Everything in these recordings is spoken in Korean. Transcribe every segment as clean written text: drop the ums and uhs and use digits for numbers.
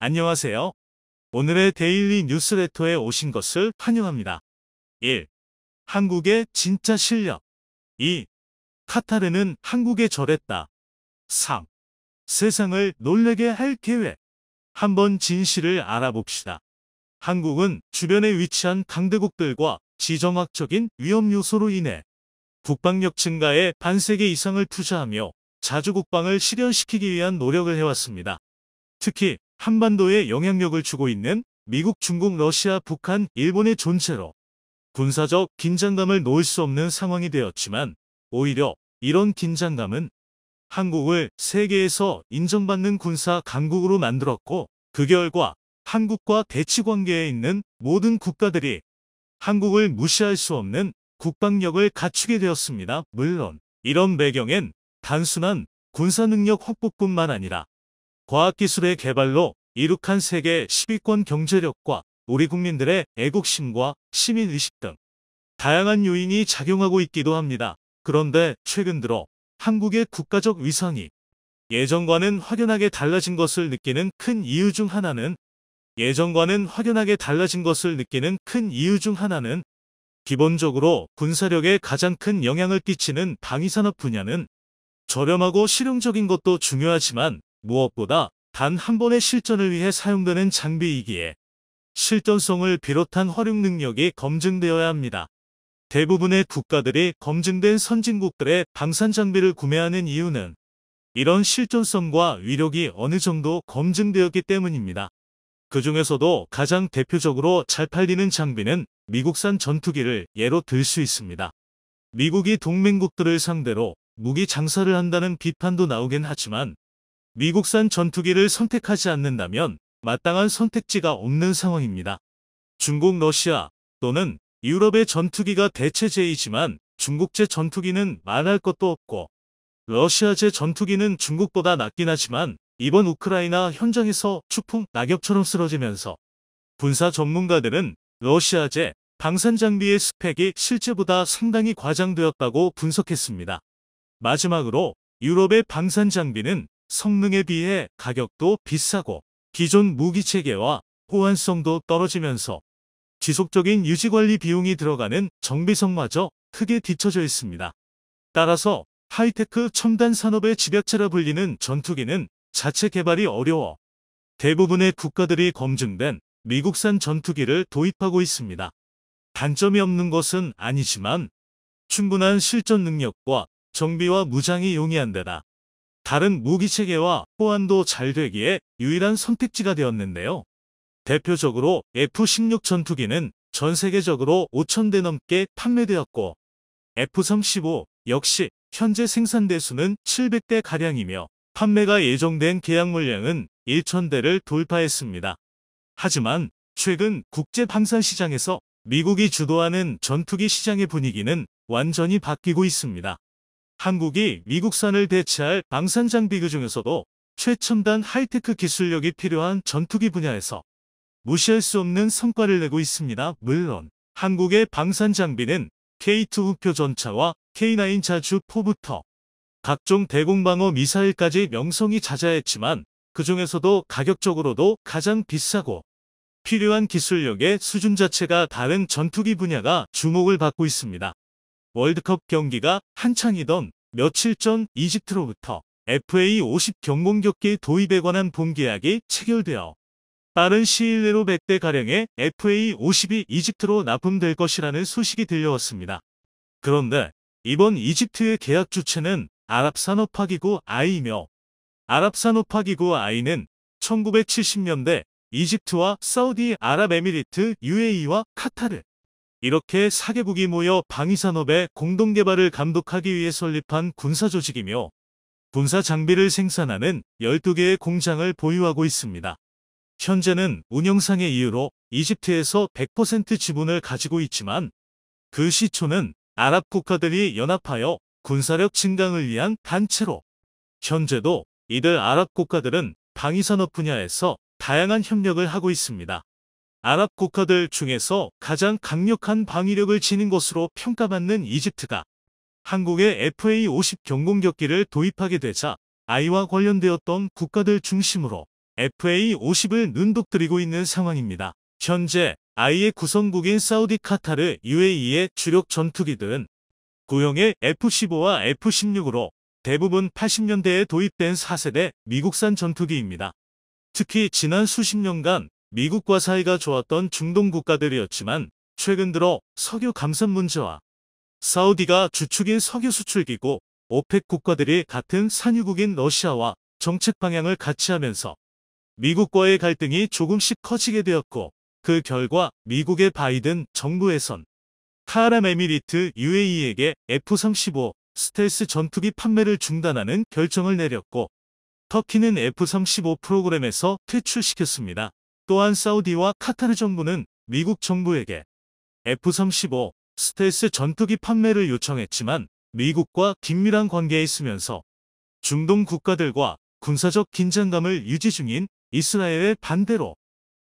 안녕하세요. 오늘의 데일리 뉴스레터에 오신 것을 환영합니다. 1. 한국의 진짜 실력. 2. 카타르는 한국에 절했다. 3. 세상을 놀라게 할 계획. 한번 진실을 알아봅시다. 한국은 주변에 위치한 강대국들과 지정학적인 위험 요소로 인해 국방력 증가에 반세기 이상을 투자하며 자주 국방을 실현시키기 위한 노력을 해왔습니다. 특히 한반도에 영향력을 주고 있는 미국, 중국, 러시아, 북한, 일본의 존재로 군사적 긴장감을 놓을 수 없는 상황이 되었지만 오히려 이런 긴장감은 한국을 세계에서 인정받는 군사 강국으로 만들었고 그 결과 한국과 대치 관계에 있는 모든 국가들이 한국을 무시할 수 없는 국방력을 갖추게 되었습니다. 물론 이런 배경엔 단순한 군사 능력 확보뿐만 아니라 과학기술의 개발로 이룩한 세계 10위권 경제력과 우리 국민들의 애국심과 시민의식 등 다양한 요인이 작용하고 있기도 합니다. 그런데 최근 들어 한국의 국가적 위상이 예전과는 확연하게 달라진 것을 느끼는 큰 이유 중 하나는 기본적으로 군사력에 가장 큰 영향을 끼치는 방위산업 분야는 저렴하고 실용적인 것도 중요하지만 무엇보다 단 한 번의 실전을 위해 사용되는 장비이기에 실전성을 비롯한 활용 능력이 검증되어야 합니다. 대부분의 국가들이 검증된 선진국들의 방산 장비를 구매하는 이유는 이런 실전성과 위력이 어느 정도 검증되었기 때문입니다. 그 중에서도 가장 대표적으로 잘 팔리는 장비는 미국산 전투기를 예로 들 수 있습니다. 미국이 동맹국들을 상대로 무기 장사를 한다는 비판도 나오긴 하지만 미국산 전투기를 선택하지 않는다면 마땅한 선택지가 없는 상황입니다. 중국, 러시아 또는 유럽의 전투기가 대체제이지만 중국제 전투기는 말할 것도 없고 러시아제 전투기는 중국보다 낫긴 하지만 이번 우크라이나 현장에서 추풍 낙엽처럼 쓰러지면서 군사 전문가들은 러시아제 방산 장비의 스펙이 실제보다 상당히 과장되었다고 분석했습니다. 마지막으로 유럽의 방산 장비는 성능에 비해 가격도 비싸고 기존 무기 체계와 호환성도 떨어지면서 지속적인 유지관리 비용이 들어가는 정비성마저 크게 뒤처져 있습니다. 따라서 하이테크 첨단 산업의 집약체라 불리는 전투기는 자체 개발이 어려워 대부분의 국가들이 검증된 미국산 전투기를 도입하고 있습니다. 단점이 없는 것은 아니지만 충분한 실전 능력과 정비와 무장이 용이한 데다 다른 무기체계와 호환도 잘 되기에 유일한 선택지가 되었는데요. 대표적으로 F-16 전투기는 전 세계적으로 5,000대 넘게 판매되었고 F-35 역시 현재 생산대 수는 700대가량이며 판매가 예정된 계약 물량은 1,000대를 돌파했습니다. 하지만 최근 국제 방산 시장에서 미국이 주도하는 전투기 시장의 분위기는 완전히 바뀌고 있습니다. 한국이 미국산을 대체할 방산 장비 그 중에서도 최첨단 하이테크 기술력이 필요한 전투기 분야에서 무시할 수 없는 성과를 내고 있습니다. 물론 한국의 방산 장비는 K2 우표 전차와 K9 자주4부터 각종 대공방어 미사일까지 명성이 자자했지만 그 중에서도 가격적으로도 가장 비싸고 필요한 기술력의 수준 자체가 다른 전투기 분야가 주목을 받고 있습니다. 월드컵 경기가 한창이던 며칠 전 이집트로부터 FA-50 경공격기 도입에 관한 본계약이 체결되어 빠른 시일 내로 100대가량의 FA-50이 이집트로 납품될 것이라는 소식이 들려왔습니다. 그런데 이번 이집트의 계약 주체는 아랍산업화기구 I이며 아랍산업화기구 I는 1970년대 이집트와 사우디아랍에미리트 UAE와 카타르 이렇게 4개국이 모여 방위산업의 공동개발을 감독하기 위해 설립한 군사조직이며 군사 장비를 생산하는 12개의 공장을 보유하고 있습니다. 현재는 운영상의 이유로 이집트에서 100% 지분을 가지고 있지만 그 시초는 아랍 국가들이 연합하여 군사력 증강을 위한 단체로 현재도 이들 아랍 국가들은 방위산업 분야에서 다양한 협력을 하고 있습니다. 아랍 국가들 중에서 가장 강력한 방위력을 지닌 것으로 평가받는 이집트가 한국의 FA-50 경공격기를 도입하게 되자 I와 관련되었던 국가들 중심으로 FA50을 눈독들이고 있는 상황입니다. 현재 아이의 구성국인 사우디, 카타르, UAE의 주력 전투기들은 구형의 F-15와 F-16으로 대부분 80년대에 도입된 4세대 미국산 전투기입니다. 특히 지난 수십 년간 미국과 사이가 좋았던 중동 국가들이었지만 최근 들어 석유 감산 문제와 사우디가 주축인 석유 수출기고 오펙 국가들이 같은 산유국인 러시아와 정책 방향을 같이 하면서 미국과의 갈등이 조금씩 커지게 되었고, 그 결과 미국의 바이든 정부에선 카라에미리트 UAE에게 F-35 스텔스 전투기 판매를 중단하는 결정을 내렸고, 터키는 F-35 프로그램에서 퇴출시켰습니다. 또한 사우디와 카타르 정부는 미국 정부에게 F-35 스텔스 전투기 판매를 요청했지만 미국과 긴밀한 관계에 있으면서 중동 국가들과 군사적 긴장감을 유지 중인 이스라엘의 반대로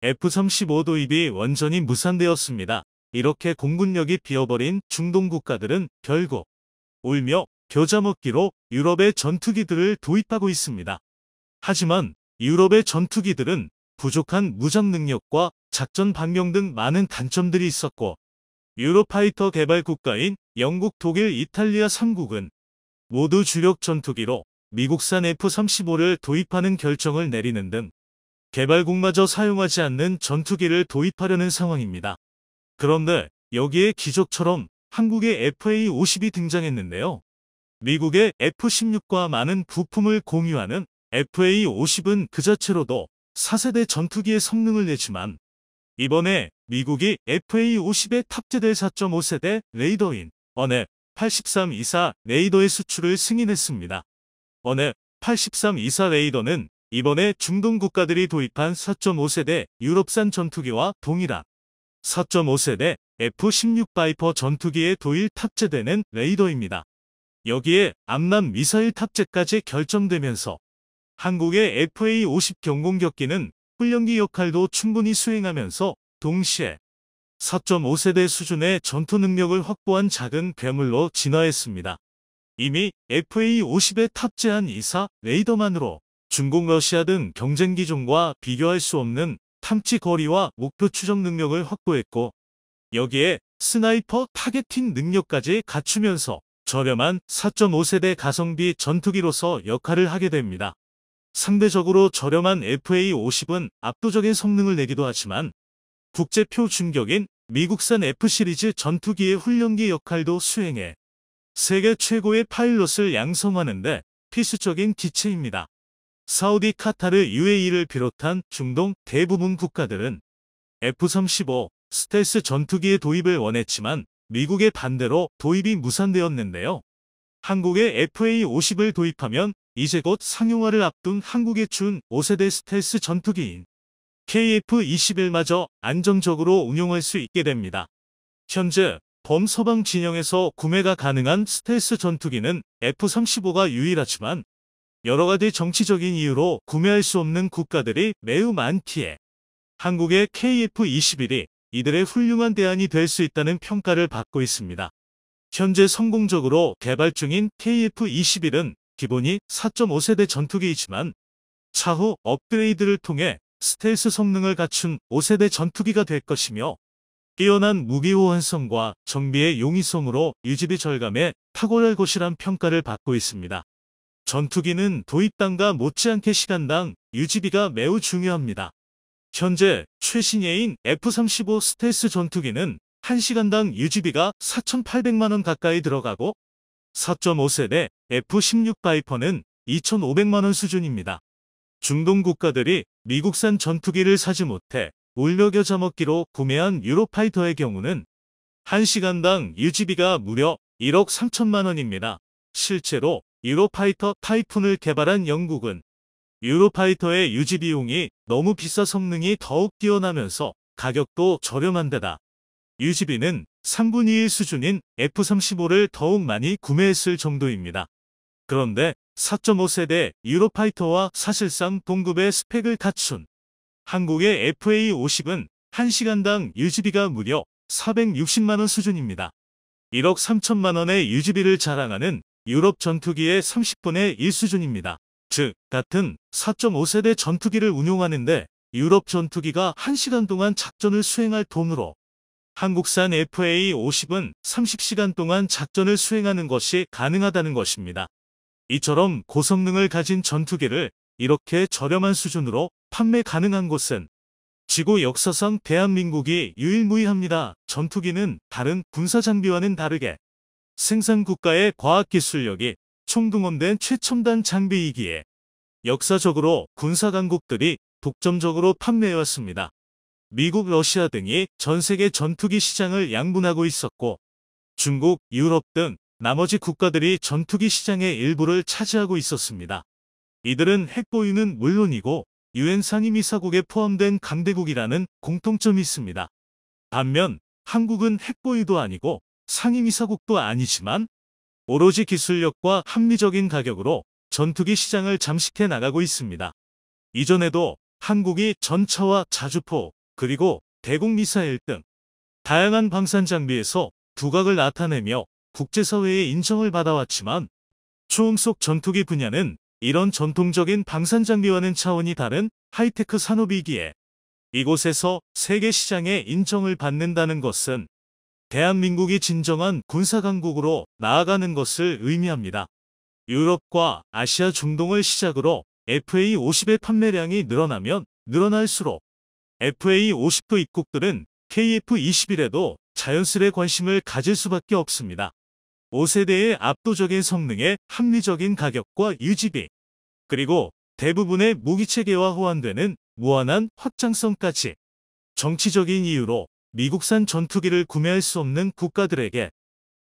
F-35 도입이 완전히 무산되었습니다. 이렇게 공군력이 비어버린 중동 국가들은 결국 울며 겨자 먹기로 유럽의 전투기들을 도입하고 있습니다. 하지만 유럽의 전투기들은 부족한 무장 능력과 작전 반경 등 많은 단점들이 있었고, 유로파이터 개발 국가인 영국, 독일, 이탈리아 3국은 모두 주력 전투기로 미국산 F-35를 도입하는 결정을 내리는 등 개발국마저 사용하지 않는 전투기를 도입하려는 상황입니다. 그런데 여기에 기적처럼 한국의 FA-50이 등장했는데요. 미국의 F-16과 많은 부품을 공유하는 FA-50은 그 자체로도 4세대 전투기의 성능을 내지만 이번에 미국이 FA-50에 탑재될 4.5세대 레이더인 어넵 8324 레이더의 수출을 승인했습니다. 어넵 8324 레이더는 이번에 중동 국가들이 도입한 4.5세대 유럽산 전투기와 동일한 4.5세대 F-16 바이퍼 전투기에 도입 탑재되는 레이더입니다. 여기에 암람 미사일 탑재까지 결정되면서 한국의 FA-50 경공격기는 훈련기 역할도 충분히 수행하면서 동시에 4.5세대 수준의 전투 능력을 확보한 작은 괴물로 진화했습니다. 이미 FA-50에 탑재한 이사 레이더만으로 중국, 러시아 등 경쟁기종과 비교할 수 없는 탐지 거리와 목표 추적 능력을 확보했고, 여기에 스나이퍼 타겟팅 능력까지 갖추면서 저렴한 4.5세대 가성비 전투기로서 역할을 하게 됩니다. 상대적으로 저렴한 FA-50은 압도적인 성능을 내기도 하지만 국제 표준격인 미국산 F 시리즈 전투기의 훈련기 역할도 수행해 세계 최고의 파일럿을 양성하는 데 필수적인 기체입니다. 사우디, 카타르, UAE를 비롯한 중동 대부분 국가들은 F-35 스텔스 전투기의 도입을 원했지만 미국의 반대로 도입이 무산되었는데요. 한국의 FA-50을 도입하면 이제 곧 상용화를 앞둔 한국의 준 5세대 스텔스 전투기인 KF-21마저 안정적으로 운용할 수 있게 됩니다. 현재 범서방 진영에서 구매가 가능한 스텔스 전투기는 F-35가 유일하지만 여러가지 정치적인 이유로 구매할 수 없는 국가들이 매우 많기에 한국의 KF-21이 이들의 훌륭한 대안이 될 수 있다는 평가를 받고 있습니다. 현재 성공적으로 개발 중인 KF-21은 기본이 4.5세대 전투기이지만 차후 업그레이드를 통해 스텔스 성능을 갖춘 5세대 전투기가 될 것이며, 뛰어난 무기 호환성과 정비의 용이성으로 유지비 절감에 탁월할 것이란 평가를 받고 있습니다. 전투기는 도입당과 못지않게 시간당 유지비가 매우 중요합니다. 현재 최신예인 F-35 스텔스 전투기는 1시간당 유지비가 4,800만원 가까이 들어가고 4.5세대 F-16 바이퍼는 2,500만원 수준입니다. 중동 국가들이 미국산 전투기를 사지 못해 울며 겨자 먹기로 구매한 유로파이터의 경우는 1시간당 유지비가 무려 1억 3천만원입니다. 실제로 유로파이터 타이푼을 개발한 영국은 유로파이터의 유지 비용이 너무 비싸 성능이 더욱 뛰어나면서 가격도 저렴한 데다 유지비는 3분의 1 수준인 F-35를 더욱 많이 구매했을 정도입니다. 그런데 4.5세대 유로파이터와 사실상 동급의 스펙을 갖춘 한국의 FA-50은 1시간당 유지비가 무려 460만원 수준입니다. 1억 3천만원의 유지비를 자랑하는 유럽 전투기의 30분의 1 수준입니다. 즉 같은 4.5세대 전투기를 운용하는데 유럽 전투기가 1시간 동안 작전을 수행할 돈으로 한국산 FA-50은 30시간 동안 작전을 수행하는 것이 가능하다는 것입니다. 이처럼 고성능을 가진 전투기를 이렇게 저렴한 수준으로 판매 가능한 곳은 지구 역사상 대한민국이 유일무이합니다. 전투기는 다른 군사장비와는 다르게 생산 국가의 과학기술력이 총동원된 최첨단 장비이기에 역사적으로 군사 강국들이 독점적으로 판매해왔습니다. 미국, 러시아 등이 전 세계 전투기 시장을 양분하고 있었고 중국, 유럽 등 나머지 국가들이 전투기 시장의 일부를 차지하고 있었습니다. 이들은 핵보유는 물론이고 유엔 상임이사국에 포함된 강대국이라는 공통점이 있습니다. 반면 한국은 핵보유도 아니고 상임이사국도 아니지만 오로지 기술력과 합리적인 가격으로 전투기 시장을 잠식해 나가고 있습니다. 이전에도 한국이 전차와 자주포 그리고 대공미사일 등 다양한 방산 장비에서 두각을 나타내며 국제사회의 인정을 받아왔지만 초음속 전투기 분야는 이런 전통적인 방산 장비와는 차원이 다른 하이테크 산업이기에 이곳에서 세계 시장의 인정을 받는다는 것은 대한민국이 진정한 군사강국으로 나아가는 것을 의미합니다. 유럽과 아시아 중동을 시작으로 FA-50의 판매량이 늘어나면 늘어날수록 FA-50도 입국들은 KF-21에도 자연스레 관심을 가질 수밖에 없습니다. 5세대의 압도적인 성능에 합리적인 가격과 유지비, 그리고 대부분의 무기체계와 호환되는 무한한 확장성까지 정치적인 이유로 미국산 전투기를 구매할 수 없는 국가들에게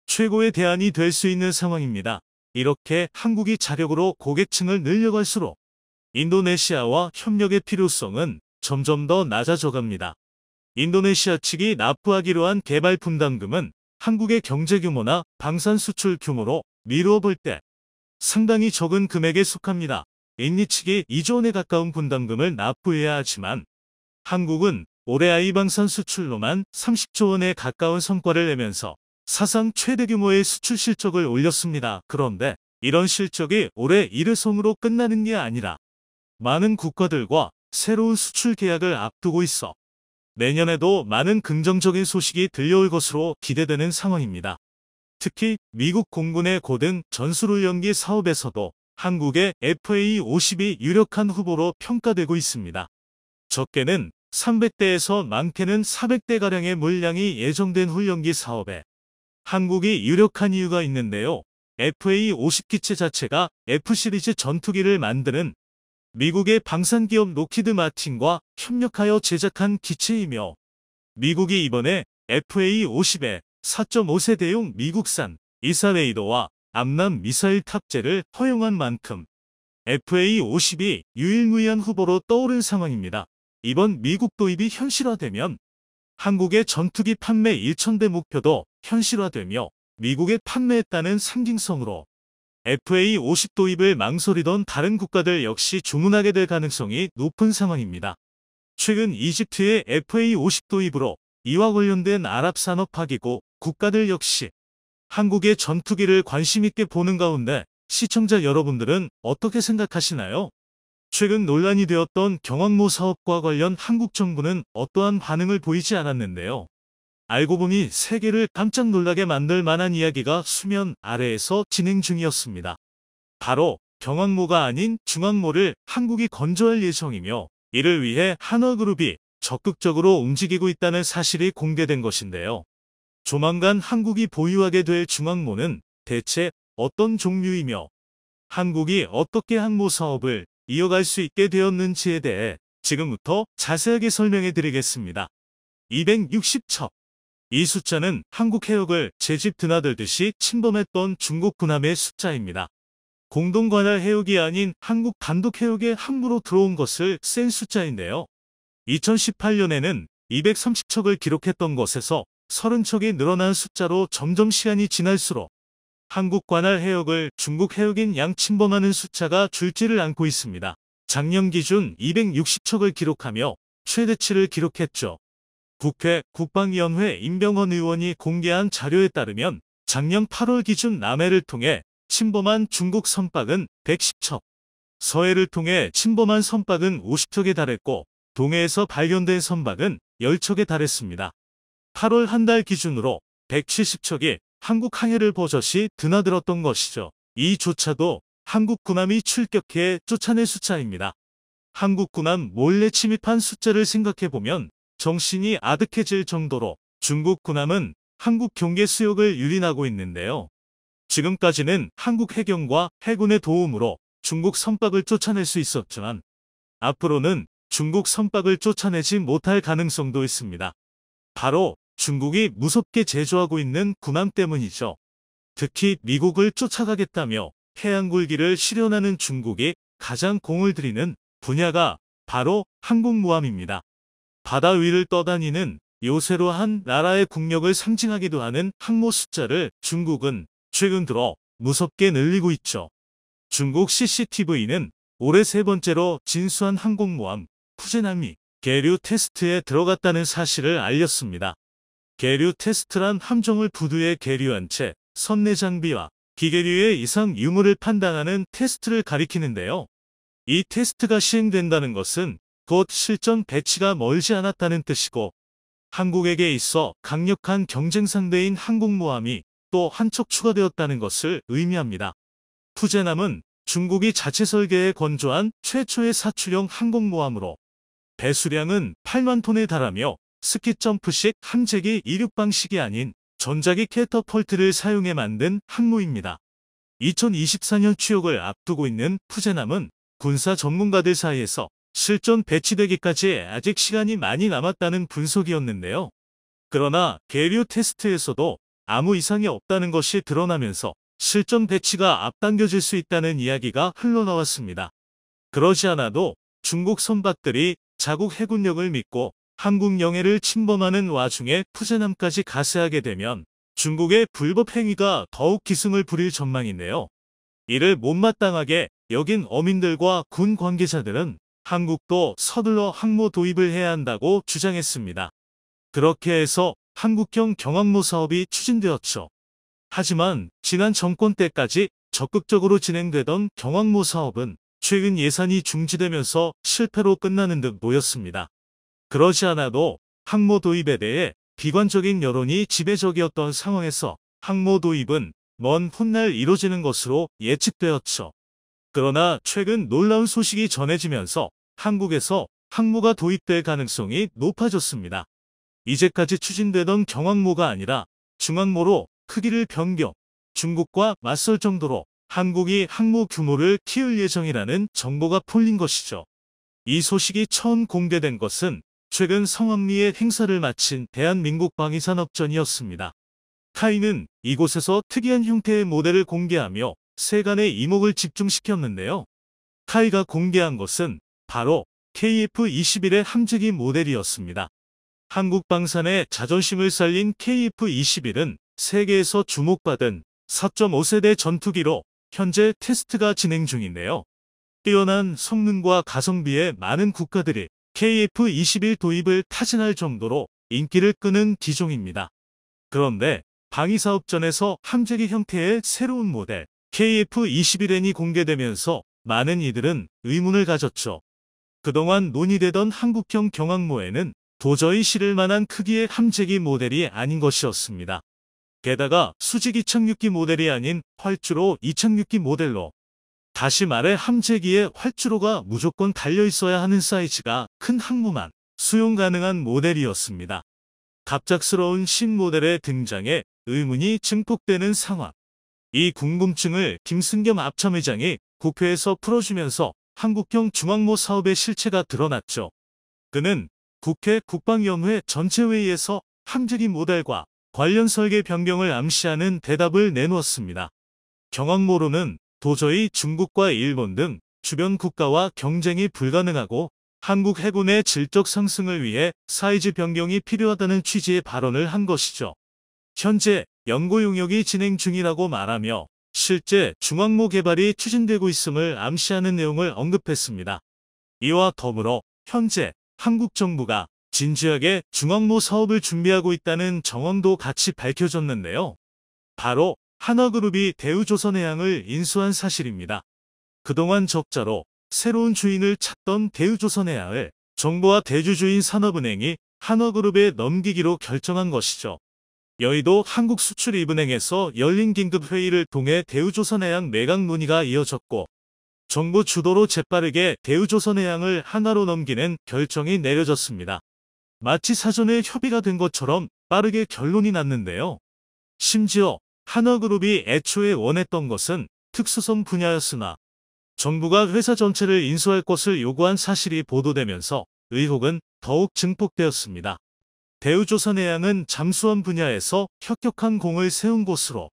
최고의 대안이 될 수 있는 상황입니다. 이렇게 한국이 자력으로 고객층을 늘려갈수록 인도네시아와 협력의 필요성은 점점 더 낮아져갑니다. 인도네시아 측이 납부하기로 한 개발 분담금은 한국의 경제 규모나 방산 수출 규모로 미루어 볼 때 상당히 적은 금액에 속합니다. 인리 측이 2조 원에 가까운 분담금을 납부해야 하지만 한국은 올해 아이방산 수출로만 30조 원에 가까운 성과를 내면서 사상 최대 규모의 수출 실적을 올렸습니다. 그런데 이런 실적이 올해 일회성으로 끝나는 게 아니라 많은 국가들과 새로운 수출 계약을 앞두고 있어 내년에도 많은 긍정적인 소식이 들려올 것으로 기대되는 상황입니다. 특히 미국 공군의 고등 전술훈련기 사업에서도 한국의 FA-50이 유력한 후보로 평가되고 있습니다. 적게는 300대에서 많게는 400대가량의 물량이 예정된 훈련기 사업에 한국이 유력한 이유가 있는데요. FA-50 기체 자체가 F시리즈 전투기를 만드는 미국의 방산기업 로키드 마틴과 협력하여 제작한 기체이며 미국이 이번에 FA-50에 4.5세대용 미국산 이사레이더와 암람 미사일 탑재를 허용한 만큼 FA-50이 유일무이한 후보로 떠오른 상황입니다. 이번 미국 도입이 현실화되면 한국의 전투기 판매 1,000대 목표도 현실화되며 미국에 판매했다는 상징성으로 FA-50 도입을 망설이던 다른 국가들 역시 주문하게 될 가능성이 높은 상황입니다. 최근 이집트의 FA-50 도입으로 이와 관련된 아랍산업화기고 국가들 역시 한국의 전투기를 관심있게 보는 가운데 시청자 여러분들은 어떻게 생각하시나요? 최근 논란이 되었던 경항모 사업과 관련 한국 정부는 어떠한 반응을 보이지 않았는데요. 알고 보니 세계를 깜짝 놀라게 만들 만한 이야기가 수면 아래에서 진행 중이었습니다. 바로 경항모가 아닌 중항모를 한국이 건조할 예정이며 이를 위해 한화그룹이 적극적으로 움직이고 있다는 사실이 공개된 것인데요. 조만간 한국이 보유하게 될 중항모는 대체 어떤 종류이며 한국이 어떻게 항모 사업을 이어갈 수 있게 되었는지에 대해 지금부터 자세하게 설명해 드리겠습니다. 260척. 이 숫자는 한국 해역을 제 집 드나들듯이 침범했던 중국 군함의 숫자입니다. 공동관할 해역이 아닌 한국 단독 해역에 함부로 들어온 것을 센 숫자인데요. 2018년에는 230척을 기록했던 것에서 30척이 늘어난 숫자로 점점 시간이 지날수록 한국 관할 해역을 중국 해역인 양 침범하는 숫자가 줄지를 않고 있습니다. 작년 기준 260척을 기록하며 최대치를 기록했죠. 국회 국방위원회 임병헌 의원이 공개한 자료에 따르면 작년 8월 기준 남해를 통해 침범한 중국 선박은 110척, 서해를 통해 침범한 선박은 50척에 달했고 동해에서 발견된 선박은 10척에 달했습니다. 8월 한 달 기준으로 170척이 한국 항해를 버젓이 드나들었던 것이죠. 이조차도 한국 군함이 출격해 쫓아낼 숫자입니다. 한국 군함 몰래 침입한 숫자를 생각해보면 정신이 아득해질 정도로 중국 군함은 한국 경계 수역을 유린하고 있는데요. 지금까지는 한국 해경과 해군의 도움으로 중국 선박을 쫓아낼 수 있었지만 앞으로는 중국 선박을 쫓아내지 못할 가능성도 있습니다. 바로 중국이 무섭게 제조하고 있는 군함 때문이죠. 특히 미국을 쫓아가겠다며 해양굴기를 실현하는 중국이 가장 공을 들이는 분야가 바로 항공모함입니다. 바다 위를 떠다니는 요새로 한 나라의 국력을 상징하기도 하는 항모 숫자를 중국은 최근 들어 무섭게 늘리고 있죠. 중국 CCTV는 올해 세 번째로 진수한 항공모함 푸젠함이 계류 테스트에 들어갔다는 사실을 알렸습니다. 계류 테스트란 함정을 부두에 계류한 채 선내 장비와 기계류의 이상 유무를 판단하는 테스트를 가리키는데요. 이 테스트가 시행된다는 것은 곧 실전 배치가 멀지 않았다는 뜻이고 한국에게 있어 강력한 경쟁 상대인 항공모함이 또 한 척 추가되었다는 것을 의미합니다. 푸젠함은 중국이 자체 설계해 건조한 최초의 사출형 항공모함으로 배수량은 8만 톤에 달하며 스키점프식 함재기 이륙 방식이 아닌 전자기 캐터펄트를 사용해 만든 항모입니다. 2024년 취역을 앞두고 있는 푸젠함은 군사 전문가들 사이에서 실전 배치되기까지 아직 시간이 많이 남았다는 분석이었는데요. 그러나 계류 테스트에서도 아무 이상이 없다는 것이 드러나면서 실전 배치가 앞당겨질 수 있다는 이야기가 흘러나왔습니다. 그러지 않아도 중국 선박들이 자국 해군력을 믿고 한국 영해를 침범하는 와중에 푸젠함까지 가세하게 되면 중국의 불법 행위가 더욱 기승을 부릴 전망인데요. 이를 못마땅하게 여긴 어민들과 군 관계자들은 한국도 서둘러 항모 도입을 해야 한다고 주장했습니다. 그렇게 해서 한국형 경항모 사업이 추진되었죠. 하지만 지난 정권 때까지 적극적으로 진행되던 경항모 사업은 최근 예산이 중지되면서 실패로 끝나는 듯 보였습니다. 그러지 않아도 항모 도입에 대해 비관적인 여론이 지배적이었던 상황에서 항모 도입은 먼 훗날 이뤄지는 것으로 예측되었죠. 그러나 최근 놀라운 소식이 전해지면서 한국에서 항모가 도입될 가능성이 높아졌습니다. 이제까지 추진되던 경항모가 아니라 중항모로 크기를 변경, 중국과 맞설 정도로 한국이 항모 규모를 키울 예정이라는 정보가 풀린 것이죠. 이 소식이 처음 공개된 것은 최근 성황리에 행사를 마친 대한민국 방위산업전이었습니다. 카이는 이곳에서 특이한 형태의 모델을 공개하며 세간의 이목을 집중시켰는데요. 카이가 공개한 것은 바로 KF-21의 함재기 모델이었습니다. 한국 방산의 자존심을 살린 KF-21은 세계에서 주목받은 4.5세대 전투기로 현재 테스트가 진행 중인데요. 뛰어난 성능과 가성비에 많은 국가들이 KF-21 도입을 타진할 정도로 인기를 끄는 기종입니다. 그런데 방위사업전에서 함재기 형태의 새로운 모델 KF-21N이 공개되면서 많은 이들은 의문을 가졌죠. 그동안 논의되던 한국형 경항모에는 도저히 실을 만한 크기의 함재기 모델이 아닌 것이었습니다. 게다가 수직 이착륙기 모델이 아닌 활주로 이착륙기 모델로, 다시 말해 함재기에 활주로가 무조건 달려있어야 하는 사이즈가 큰 항모만 수용 가능한 모델이었습니다. 갑작스러운 신모델의 등장에 의문이 증폭되는 상황. 이 궁금증을 김승겸 합참의장이 국회에서 풀어주면서 한국형 중항모 사업의 실체가 드러났죠. 그는 국회 국방위원회 전체회의에서 함재기 모델과 관련 설계 변경을 암시하는 대답을 내놓았습니다. 경항모로는 도저히 중국과 일본 등 주변 국가와 경쟁이 불가능하고 한국 해군의 질적 상승을 위해 사이즈 변경이 필요하다는 취지의 발언을 한 것이죠. 현재 연구 용역이 진행 중이라고 말하며 실제 중항모 개발이 추진되고 있음을 암시하는 내용을 언급했습니다. 이와 더불어 현재 한국 정부가 진지하게 중항모 사업을 준비하고 있다는 정황도 같이 밝혀졌는데요. 바로 한화그룹이 대우조선해양을 인수한 사실입니다. 그동안 적자로 새로운 주인을 찾던 대우조선해양을 정부와 대주주인 산업은행이 한화그룹에 넘기기로 결정한 것이죠. 여의도 한국수출입은행에서 열린 긴급회의를 통해 대우조선해양 매각 논의가 이어졌고 정부 주도로 재빠르게 대우조선해양을 한화로 넘기는 결정이 내려졌습니다. 마치 사전에 협의가 된 것처럼 빠르게 결론이 났는데요. 심지어 한화그룹이 애초에 원했던 것은 특수성 분야였으나 정부가 회사 전체를 인수할 것을 요구한 사실이 보도되면서 의혹은 더욱 증폭되었습니다. 대우조선해양은 잠수함 분야에서 혁혁한 공을 세운 곳으로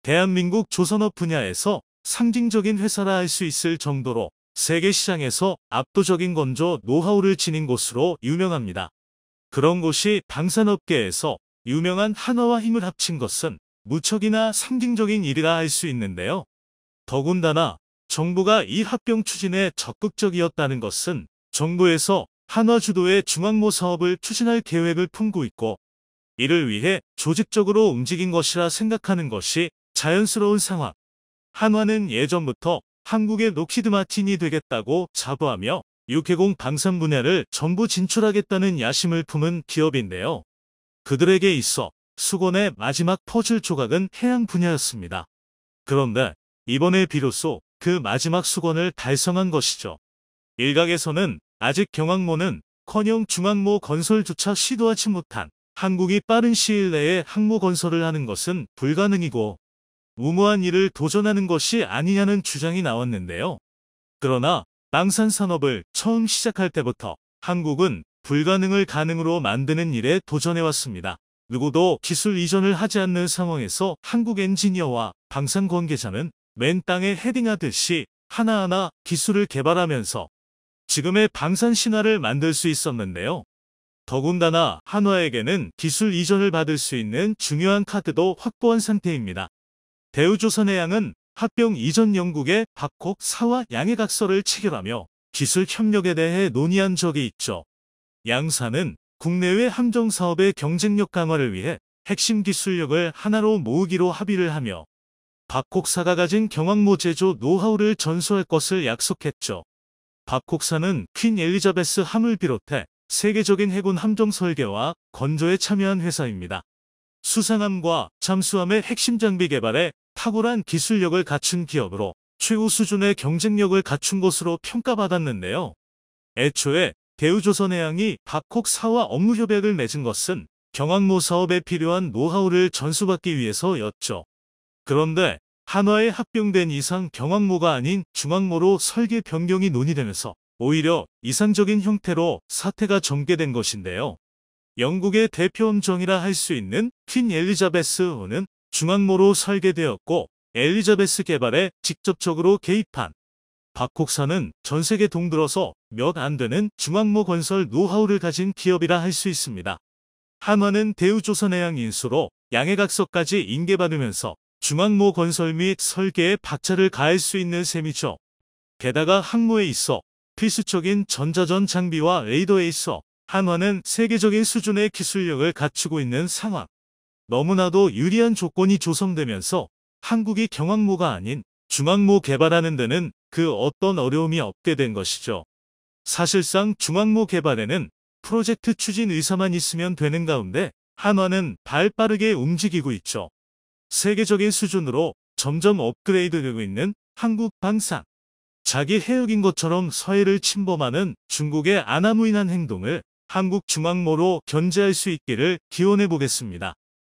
대한민국 조선업 분야에서 상징적인 회사라 할 수 있을 정도로 세계 시장에서 압도적인 건조 노하우를 지닌 곳으로 유명합니다. 그런 곳이 방산업계에서 유명한 한화와 힘을 합친 것은 무척이나 상징적인 일이라 할 수 있는데요. 더군다나 정부가 이 합병 추진에 적극적이었다는 것은 정부에서 한화 주도의 중앙모 사업을 추진할 계획을 품고 있고 이를 위해 조직적으로 움직인 것이라 생각하는 것이 자연스러운 상황. 한화는 예전부터 한국의 록히드 마틴이 되겠다고 자부하며 육해공 방산 분야를 전부 진출하겠다는 야심을 품은 기업인데요. 그들에게 있어 수건의 마지막 퍼즐 조각은 해양 분야였습니다. 그런데 이번에 비로소 그 마지막 수건을 달성한 것이죠. 일각에서는 아직 경항모는 커녕 중항모 건설조차 시도하지 못한 한국이 빠른 시일 내에 항모 건설을 하는 것은 불가능이고 무모한 일을 도전하는 것이 아니냐는 주장이 나왔는데요. 그러나 방산 산업을 처음 시작할 때부터 한국은 불가능을 가능으로 만드는 일에 도전해왔습니다. 누구도 기술 이전을 하지 않는 상황에서 한국 엔지니어와 방산 관계자는 맨 땅에 헤딩하듯이 하나하나 기술을 개발하면서 지금의 방산 신화를 만들 수 있었는데요. 더군다나 한화에게는 기술 이전을 받을 수 있는 중요한 카드도 확보한 상태입니다. 대우조선해양은 합병 이전 영국의 박콕 사와 양해각서를 체결하며 기술 협력에 대해 논의한 적이 있죠. 양사는 국내외 함정 사업의 경쟁력 강화를 위해 핵심 기술력을 하나로 모으기로 합의를 하며 박콕사가 가진 경항모 제조 노하우를 전수할 것을 약속했죠. 박콕사는 퀸 엘리자베스 함을 비롯해 세계적인 해군 함정 설계와 건조에 참여한 회사입니다. 수상함과 잠수함의 핵심 장비 개발에 탁월한 기술력을 갖춘 기업으로 최고 수준의 경쟁력을 갖춘 것으로 평가받았는데요. 애초에 대우조선해양이 박콕사와 업무협약을 맺은 것은 경항모 사업에 필요한 노하우를 전수받기 위해서였죠. 그런데 한화에 합병된 이상 경항모가 아닌 중항모로 설계 변경이 논의되면서 오히려 이상적인 형태로 사태가 전개된 것인데요. 영국의 대표 함정이라 할 수 있는 퀸 엘리자베스호는 중항모로 설계되었고 엘리자베스 개발에 직접적으로 개입한 박콕사는 전 세계 동들어서 몇 안 되는 중항모 건설 노하우를 가진 기업이라 할 수 있습니다. 한화는 대우조선해양 인수로 양해각서까지 인계받으면서 중항모 건설 및 설계에 박차를 가할 수 있는 셈이죠. 게다가 항모에 있어 필수적인 전자전 장비와 레이더에 있어 한화는 세계적인 수준의 기술력을 갖추고 있는 상황. 너무나도 유리한 조건이 조성되면서 한국이 경항모가 아닌 중항모 개발하는 데는 그 어떤 어려움이 없게 된 것이죠. 사실상 중항모 개발에는 프로젝트 추진 의사만 있으면 되는 가운데 한화는 발빠르게 움직이고 있죠. 세계적인 수준으로 점점 업그레이드되고 있는 한국 방산. 자기 해역인 것처럼 서해를 침범하는 중국의 아나무인한 행동을 한국 중항모로 견제할 수 있기를 기원해 보겠습니다.